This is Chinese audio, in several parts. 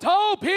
头皮。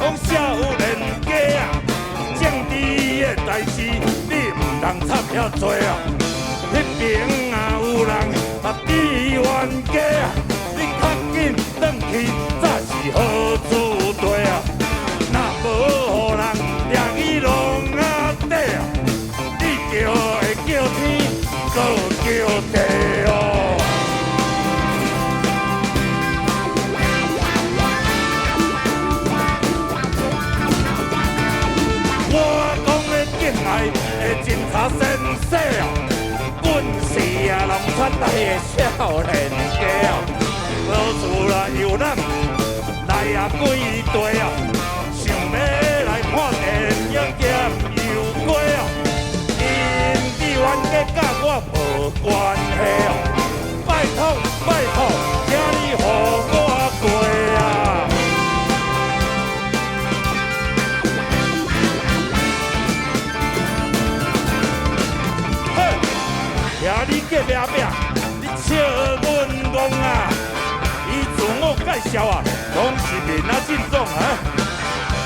讲少年家啊，政治的代志你唔通插遐多啊。迄边啊有人啊志愿家啊，你较紧转去，早是好子弟啊。若无互人掠去笼仔底啊，你叫会叫天，搁叫地哦。 警察先说哦，阮是啊龙川来的少年家哦，好厝啦有咱来啊几堆哦，想要来看电影兼游过哦，因志愿家甲我无关系哦，拜托拜托，请你予我过啊！听你隔壁壁，你笑阮戆啊！伊自我介绍啊，拢是面啊真爽啊！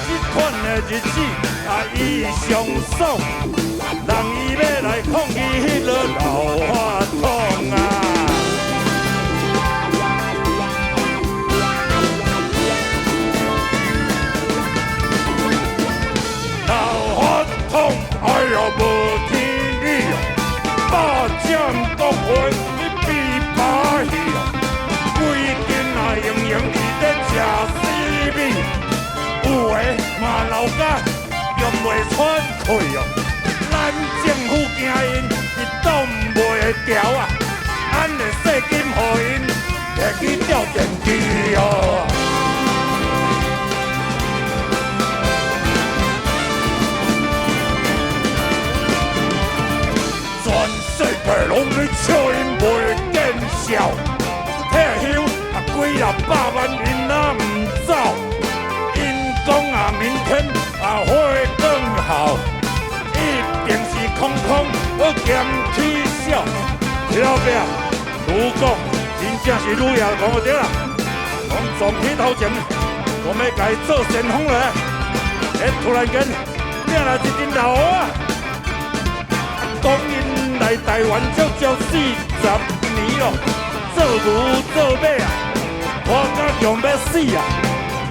这款的日子啊，伊上爽，人伊要来抗议迄个老法统啊！老法统，哎呀无天理哦！霸占国会，你比把戏哦！规定啊，营营伫咧食死米，有诶嘛老家用袂喘气哦。咱政府惊因，是挡袂牢啊！咱的税金互因摕去吊电机哦。全世界拢咧笑因袂见效，退休啊几啊百万因哪唔走？因讲啊明天啊会更好，一定是空空而兼取笑。老伯，如讲真正是愈要讲对啦，讲撞起头前，我们该做先锋了。突然间领来一阵老啊！讲因来台湾足足40年咯，做牛做马啊，拖甲强要死啊！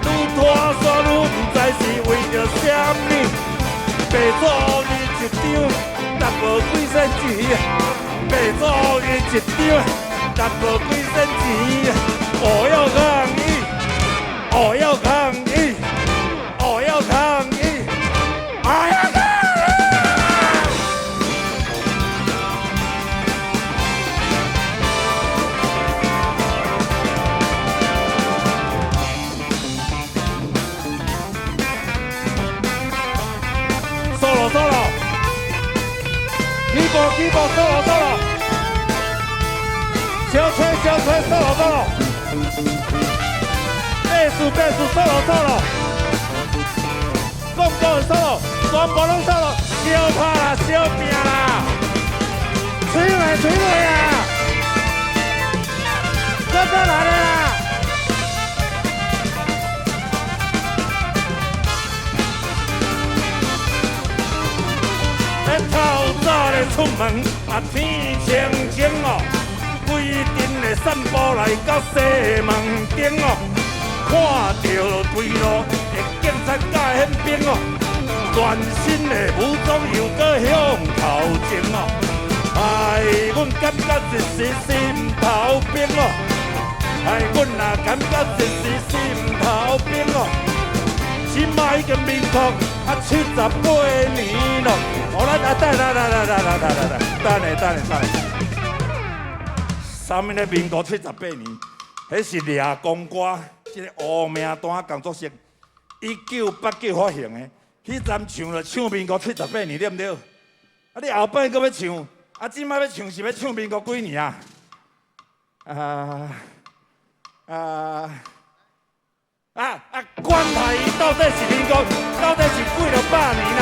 愈拖煞愈唔知是为着啥物，白做伊一张，值无几仙钱啊！白做伊一张，值无几仙钱啊！我要抗议，我要抗议，我要抗议，哎呀！solo， keyboard solo， 小吹 solo， bass solo， 讲solo， 全部拢 solo， 小拍啦，小拼啦，吹落啊，这来了啦！透早咧出门，啊天清清哦，规阵的散步来到西门町哦，看到对路的警察甲宪兵哦，全身的武装又搁向头前哦，哎，阮感觉一时心头冰哦，哎，阮也感觉一时心头冰哦，即摆已经民国啊78年咯。好啦，等啥物咧？民国78年，迄是掠公歌，即个乌名单工作室，1989发行的。迄阵唱了唱民国78年，对毋对？啊，你后摆搁要唱，啊，即摆要唱是要唱民国几年啊？管他伊到底是民国，到底是几落百年啦？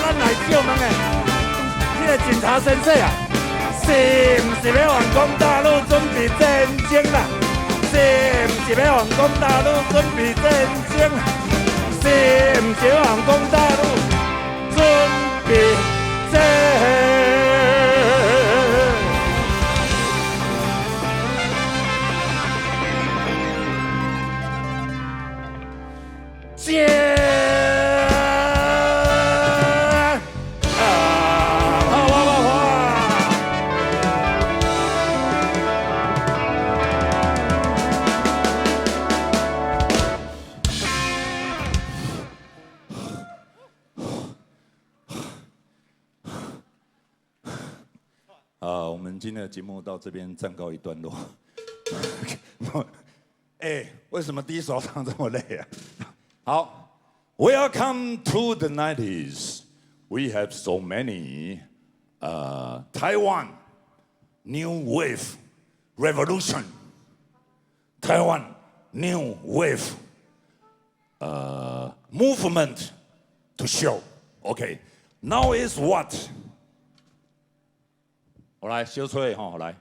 咱来借问诶，这个警察先生啊，是毋是要反攻大陆准备战争啦？是毋是要反攻大陆准备战争？是毋是要反攻大陆准备战争？我们今天的节目到这边暂告一段落。为什么第一首唱这么累啊？好 ，Welcome to the 90s. We have so many Taiwan new wave revolution. Taiwan new wave movement to show. Okay, now is what? 我来小吹哈，来。